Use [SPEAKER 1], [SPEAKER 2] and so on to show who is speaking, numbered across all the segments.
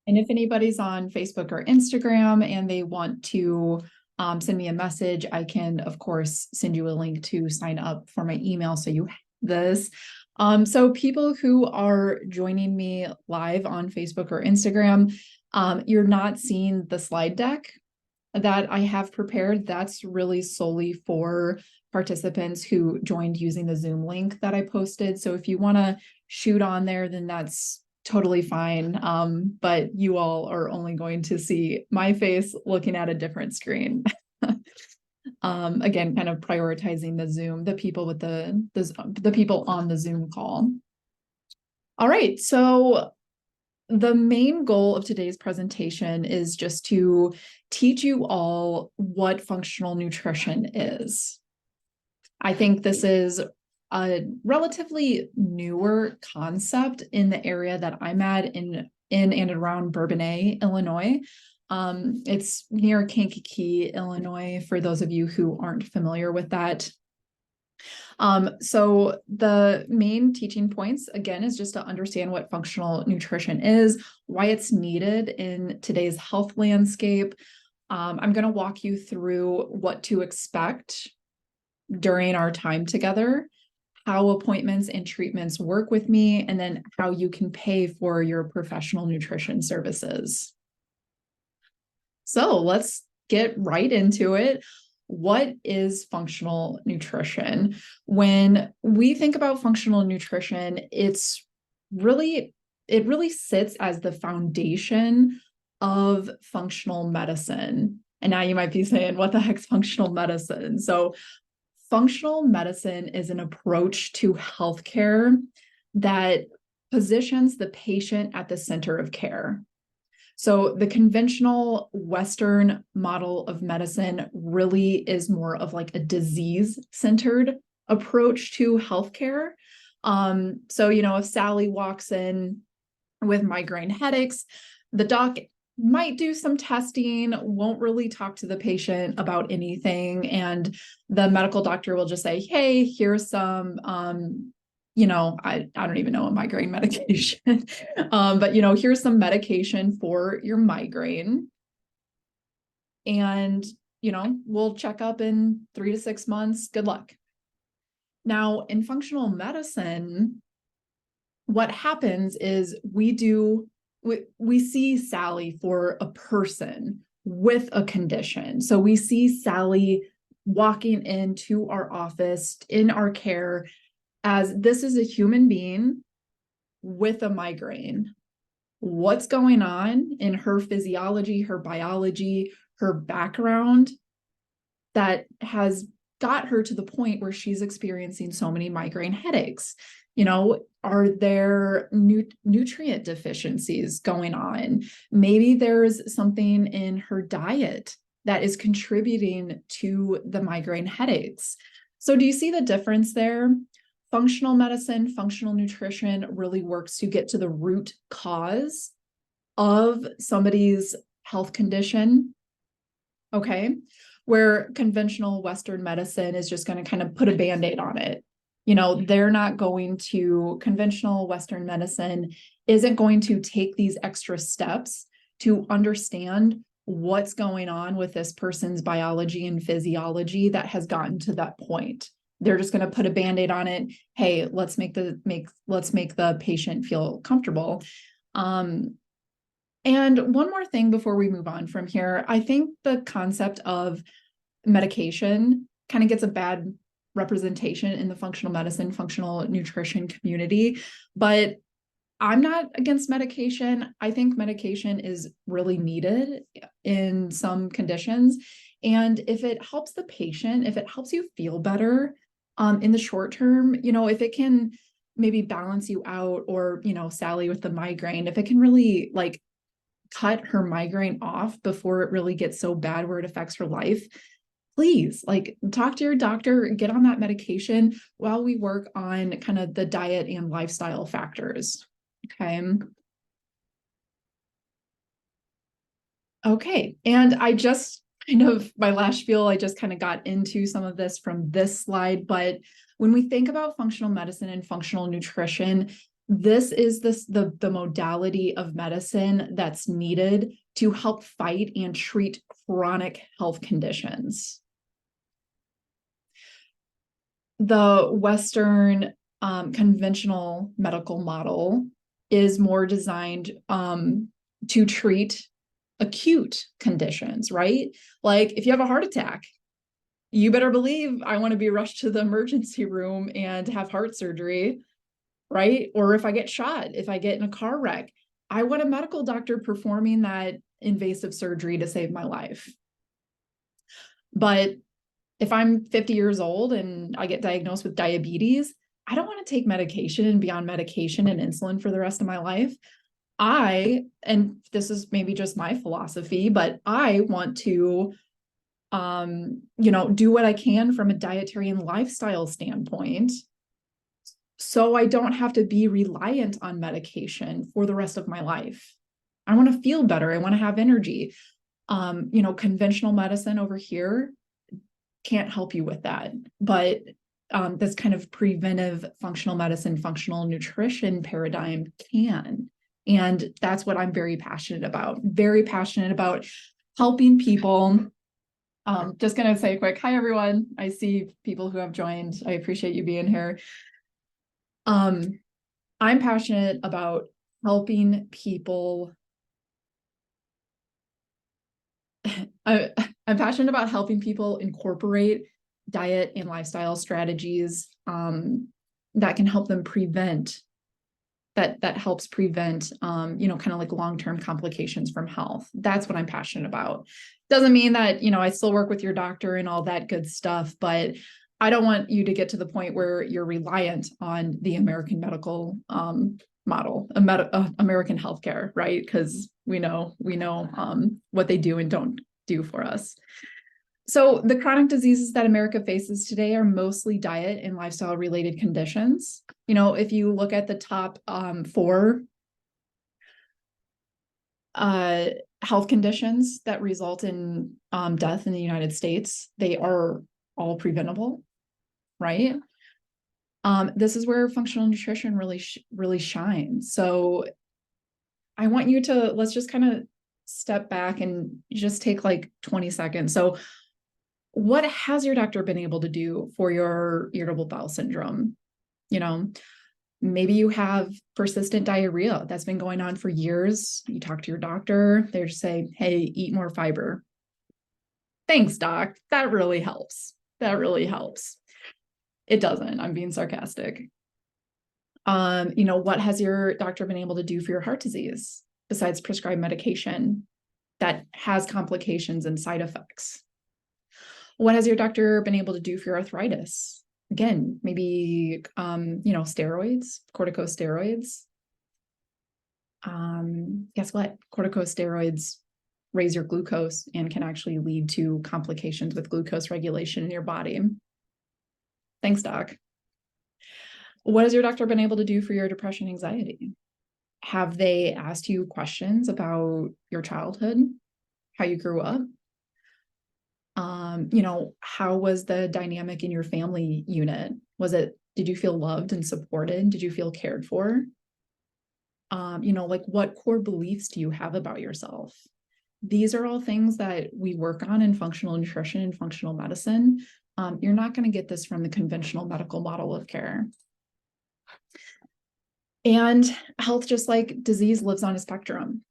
[SPEAKER 1] And if anybody's on Facebook or Instagram and they want to send me a message, I can, of course, send you a link to sign up for my email so you have this. So people who are joining me live on Facebook or Instagram, you're not seeing the slide deck that I have prepared. That's really solely for participants who joined using the Zoom link that I posted. So if you want to shoot on there, then that's totally fine. But you all are only going to see my face looking at a different screen. Again, kind of prioritizing the Zoom, the people with the people on the Zoom call. All right, so the main goal of today's presentation is just to teach you all what functional nutrition is. I think this is a relatively newer concept in the area that I'm at in and around Bourbonnais, Illinois. It's near Kankakee, Illinois, for those of you who aren't familiar with that. So the main teaching points, again, is just to understand what functional nutrition is, why it's needed in today's health landscape. I'm going to walk you through what to expect during our time together, how appointments and treatments work with me, and then how you can pay for your professional nutrition services. So let's get right into it. What is functional nutrition? When we think about functional nutrition, it really sits as the foundation of functional medicine. And now you might be saying, what the heck's functional medicine? So functional medicine is an approach to healthcare that positions the patient at the center of care. So the conventional Western model of medicine really is more of like a disease-centered approach to healthcare. So, if Sally walks in with migraine headaches, the doc might do some testing, won't really talk to the patient about anything. And the medical doctor will just say, hey, here's some, I don't even know a migraine medication, but, here's some medication for your migraine. And, we'll check up in 3 to 6 months. Good luck. Now, in functional medicine, what happens is we see Sally for a person with a condition. So we see Sally walking into our office in our care as this is a human being with a migraine. What's going on in her physiology, her biology, her background that has got her to the point where she's experiencing so many migraine headaches? Are there nutrient deficiencies going on? Maybe there's something in her diet that is contributing to the migraine headaches. So do you see the difference there? Functional medicine, functional nutrition really works to get to the root cause of somebody's health condition. Okay. Where conventional Western medicine is just going to kind of put a Band-Aid on it. Conventional Western medicine isn't going to take these extra steps to understand what's going on with this person's biology and physiology that has gotten to that point. They're just going to put a Band-Aid on it. Hey, let's make the patient feel comfortable. And one more thing before we move on from here, I think the concept of medication kind of gets a bad representation in the functional medicine, functional nutrition community, but I'm not against medication. I think medication is really needed in some conditions. And if it helps the patient, if it helps you feel better in the short term, if it can maybe balance you out, or, Sally with the migraine, if it can really cut her migraine off before it really gets so bad where it affects her life, please talk to your doctor, get on that medication while we work on kind of the diet and lifestyle factors. Okay. And my last spiel, I just kind of got into some of this from this slide, but when we think about functional medicine and functional nutrition, This is the modality of medicine that's needed to help fight and treat chronic health conditions. The Western conventional medical model is more designed to treat acute conditions, right? Like if you have a heart attack, you better believe I want to be rushed to the emergency room and have heart surgery, right? Or if I get shot, if I get in a car wreck, I want a medical doctor performing that invasive surgery to save my life. But if I'm 50 years old and I get diagnosed with diabetes, I don't want to take medication and be on medication and insulin for the rest of my life. And this is maybe just my philosophy, but I want to, do what I can from a dietary and lifestyle standpoint, so I don't have to be reliant on medication for the rest of my life. I want to feel better. I want to have energy. Conventional medicine over here can't help you with that, but this kind of preventive functional medicine, functional nutrition paradigm can. And that's what I'm very passionate about. Very passionate about helping people. Just going to say a quick hi, everyone. I see people who have joined. I appreciate you being here. I'm passionate about helping people. I'm passionate about helping people incorporate diet and lifestyle strategies that can help them prevent that helps prevent kind of like long-term complications from health. That's what I'm passionate about. Doesn't mean that I still work with your doctor and all that good stuff, but I don't want you to get to the point where you're reliant on the American medical model, American healthcare, right? Because we know what they do and don't do for us. So the chronic diseases that America faces today are mostly diet and lifestyle related conditions. If you look at the top 4 health conditions that result in death in the United States, they are all preventable, right? This is where functional nutrition really shines. So I want you to, let's just kind of step back and just take like 20 seconds. So what has your doctor been able to do for your irritable bowel syndrome? Maybe you have persistent diarrhea that's been going on for years. You talk to your doctor, they just say, hey, eat more fiber. Thanks, doc. That really helps. It doesn't. I'm being sarcastic. What has your doctor been able to do for your heart disease besides prescribe medication that has complications and side effects? What has your doctor been able to do for your arthritis? Again, maybe, steroids, corticosteroids. Guess what? Corticosteroids raise your glucose and can actually lead to complications with glucose regulation in your body. Thanks, doc. What has your doctor been able to do for your depression, anxiety? Have they asked you questions about your childhood, how you grew up? How was the dynamic in your family unit? Did you feel loved and supported? Did you feel cared for? What core beliefs do you have about yourself? These are all things that we work on in functional nutrition and functional medicine. You're not going to get this from the conventional medical model of care. And health, just like disease, lives on a spectrum.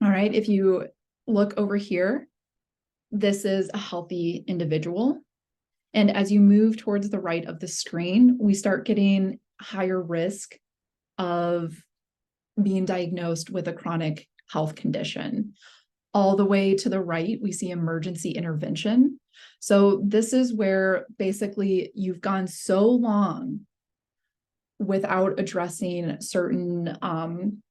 [SPEAKER 1] All right, if you look over here, this is a healthy individual. And as you move towards the right of the screen, we start getting higher risk of being diagnosed with a chronic health condition. All the way to the right, we see emergency intervention. So this is where basically you've gone so long without addressing certain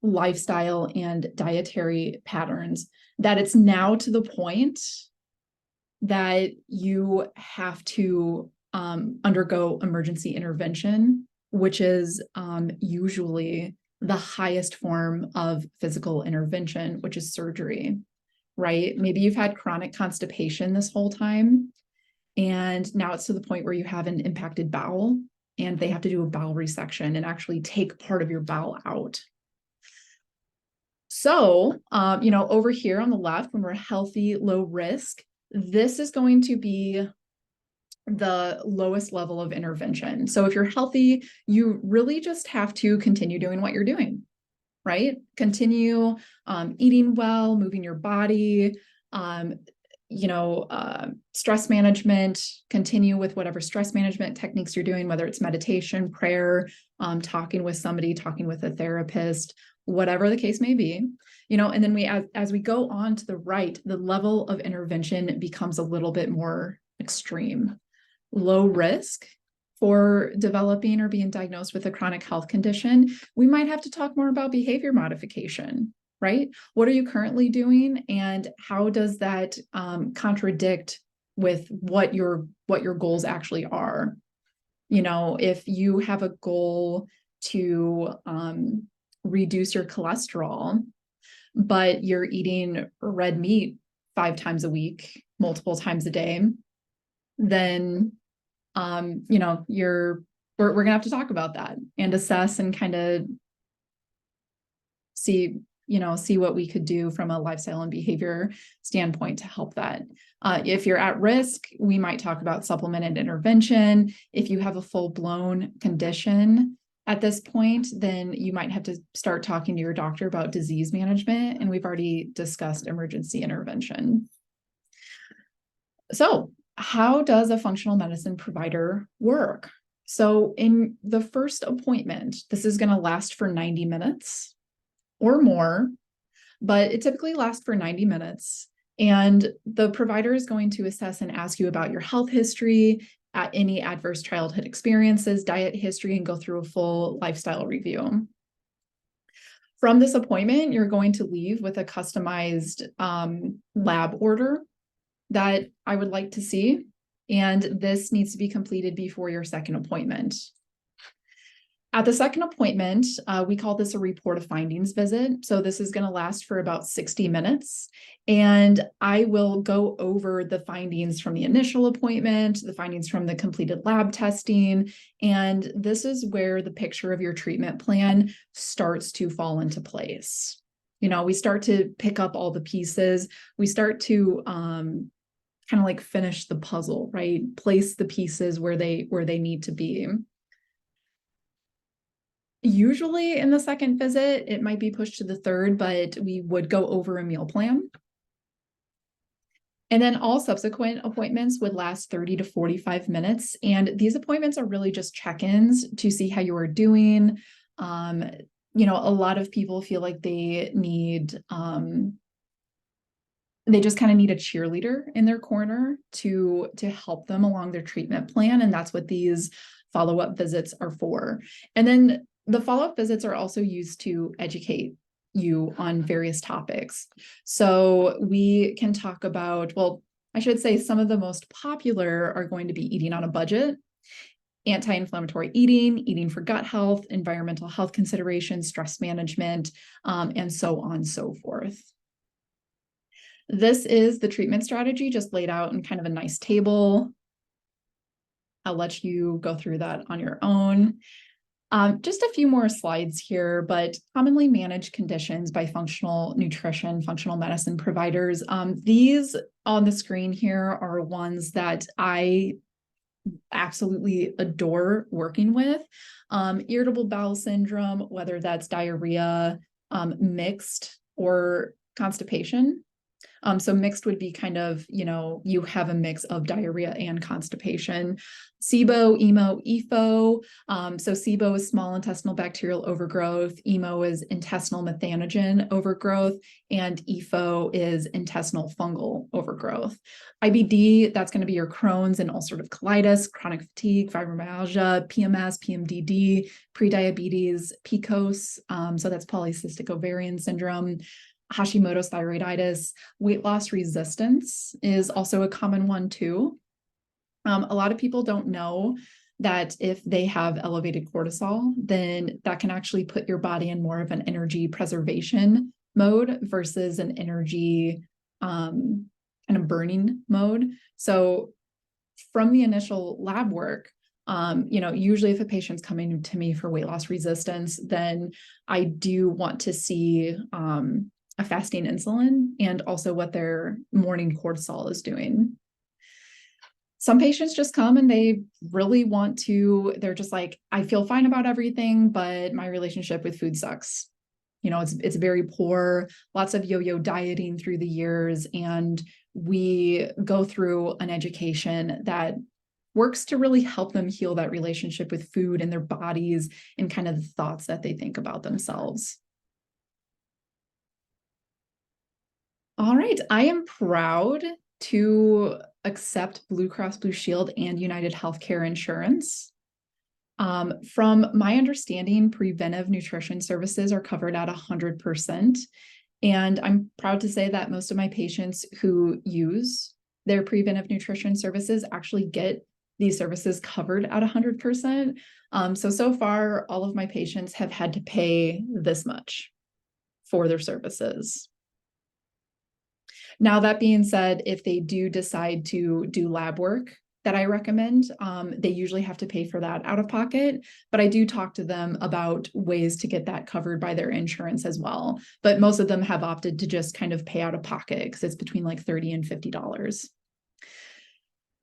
[SPEAKER 1] lifestyle and dietary patterns that it's now to the point that you have to undergo emergency intervention, which is usually the highest form of physical intervention, which is surgery, right? Maybe you've had chronic constipation this whole time, and now it's to the point where you have an impacted bowel. and they have to do a bowel resection and actually take part of your bowel out. So, over here on the left, when we're healthy, low risk, this is going to be the lowest level of intervention. So if you're healthy, you really just have to continue doing what you're doing, right? Continue eating well, moving your body, stress management, continue with whatever stress management techniques you're doing, whether it's meditation, prayer, talking with somebody, talking with a therapist, whatever the case may be, and then as we go on to the right, the level of intervention becomes a little bit more extreme. Low risk for developing or being diagnosed with a chronic health condition, we might have to talk more about behavior modification, right? What are you currently doing, and how does that contradict with what your goals actually are? If you have a goal to reduce your cholesterol, but you're eating red meat 5 times a week, multiple times a day, then we're gonna have to talk about that and assess and kind of see what we could do from a lifestyle and behavior standpoint to help that. If you're at risk, we might talk about supplemented intervention. If you have a full-blown condition at this point, then you might have to start talking to your doctor about disease management, and we've already discussed emergency intervention. So, how does a functional medicine provider work? So in the first appointment, this is going to last for 90 minutes or more, but it typically lasts for 90 minutes. And the provider is going to assess and ask you about your health history, any adverse childhood experiences, diet history, and go through a full lifestyle review. From this appointment, you're going to leave with a customized lab order that I would like to see, and this needs to be completed before your second appointment. At the second appointment, we call this a report of findings visit. So this is going to last for about 60 minutes, and I will go over the findings from the initial appointment, the findings from the completed lab testing, and this is where the picture of your treatment plan starts to fall into place. We start to pick up all the pieces. We start to kind of like finish the puzzle, right? Place the pieces where they need to be. Usually in the second visit, it might be pushed to the third, but we would go over a meal plan. And then all subsequent appointments would last 30 to 45 minutes. And these appointments are really just check-ins to see how you are doing. A lot of people feel like they just kind of need a cheerleader in their corner to help them along their treatment plan. And that's what these follow-up visits are for. And then the follow-up visits are also used to educate you on various topics. So we can talk about, I should say some of the most popular are going to be eating on a budget, anti-inflammatory eating for gut health, environmental health considerations, stress management, and so on and so forth. This is the treatment strategy just laid out in kind of a nice table. I'll let you go through that on your own. Just a few more slides here, but commonly managed conditions by functional nutrition, functional medicine providers. These on the screen here are ones that I absolutely adore working with. Irritable bowel syndrome, whether that's diarrhea, mixed, or constipation. So mixed would be kind of, you have a mix of diarrhea and constipation. SIBO, EMO, EFO. So SIBO is small intestinal bacterial overgrowth. EMO is intestinal methanogen overgrowth. And EFO is intestinal fungal overgrowth. IBD, that's going to be your Crohn's and ulcerative colitis, chronic fatigue, fibromyalgia, PMS, PMDD, prediabetes, PCOS. So that's polycystic ovarian syndrome. Hashimoto's thyroiditis. Weight loss resistance is also a common one too. A lot of people don't know that if they have elevated cortisol, then that can actually put your body in more of an energy preservation mode versus an energy kind of burning mode. So from the initial lab work, Usually if a patient's coming to me for weight loss resistance, then I do want to see a fasting insulin and also what their morning cortisol is doing. Some patients just come and they really they're just like, I feel fine about everything, but my relationship with food sucks. It's very poor, lots of yo-yo dieting through the years. And we go through an education that works to really help them heal that relationship with food and their bodies and kind of the thoughts that they think about themselves. All right, I am proud to accept Blue Cross Blue Shield and United Healthcare insurance. From my understanding, preventive nutrition services are covered at 100%. And I'm proud to say that most of my patients who use their preventive nutrition services actually get these services covered at 100%. So far, all of my patients have had to pay this much for their services. Now, that being said, if they do decide to do lab work that I recommend, they usually have to pay for that out of pocket, but I do talk to them about ways to get that covered by their insurance as well. But most of them have opted to just kind of pay out of pocket because it's between like $30 and $50.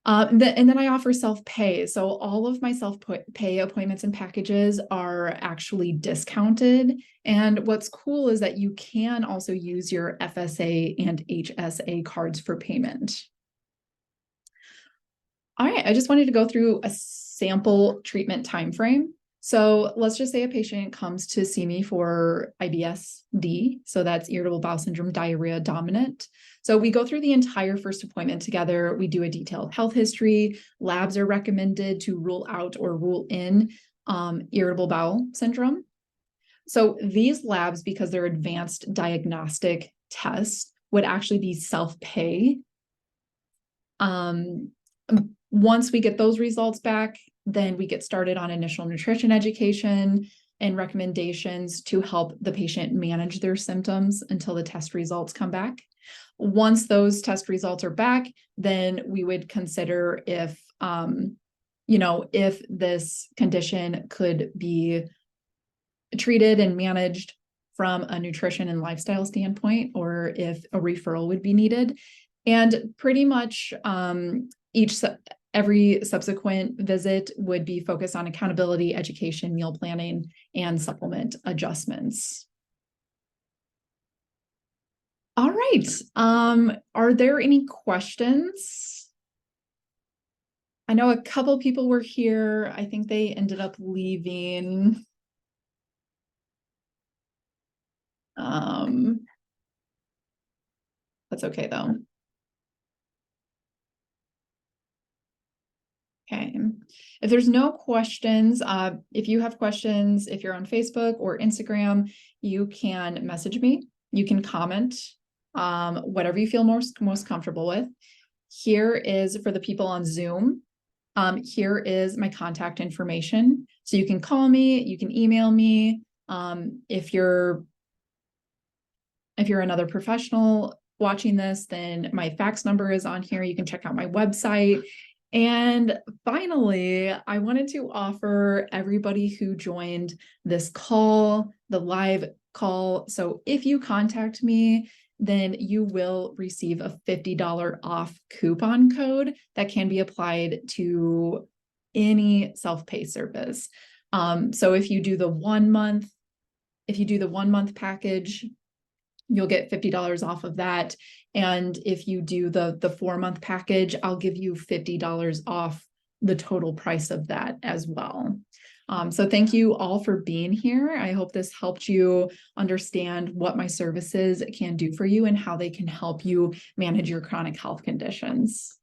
[SPEAKER 1] And then I offer self-pay. So all of my self-pay appointments and packages are actually discounted. And what's cool is that you can also use your FSA and HSA cards for payment. All right, I just wanted to go through a sample treatment timeframe. So let's just say a patient comes to see me for IBS-D, so that's irritable bowel syndrome, diarrhea dominant. So we go through the entire first appointment together. We do a detailed health history. Labs are recommended to rule out or rule in irritable bowel syndrome. So these labs, because they're advanced diagnostic tests, would actually be self-pay. Once we get those results back, then we get started on initial nutrition education and recommendations to help the patient manage their symptoms until the test results come back. Once those test results are back, then we would consider if this condition could be treated and managed from a nutrition and lifestyle standpoint, or if a referral would be needed. And pretty much every subsequent visit would be focused on accountability, education, meal planning, and supplement adjustments. All right. Are there any questions? I know a couple people were here. I think they ended up leaving. That's okay though. Okay. If there's no questions, if you have questions, if you're on Facebook or Instagram, you can message me. You can comment, whatever you feel most comfortable with. Here is for the people on Zoom. Here is my contact information. So you can call me, you can email me. If you're another professional watching this, then my fax number is on here. You can check out my website. And finally, I wanted to offer everybody who joined this call, the live call. So if you contact me, then you will receive a $50 off coupon code that can be applied to any self-pay service. So if you do the 1 month, package, you'll get $50 off of that. And if you do the 4-month package, I'll give you $50 off the total price of that as well. So thank you all for being here. I hope this helped you understand what my services can do for you and how they can help you manage your chronic health conditions.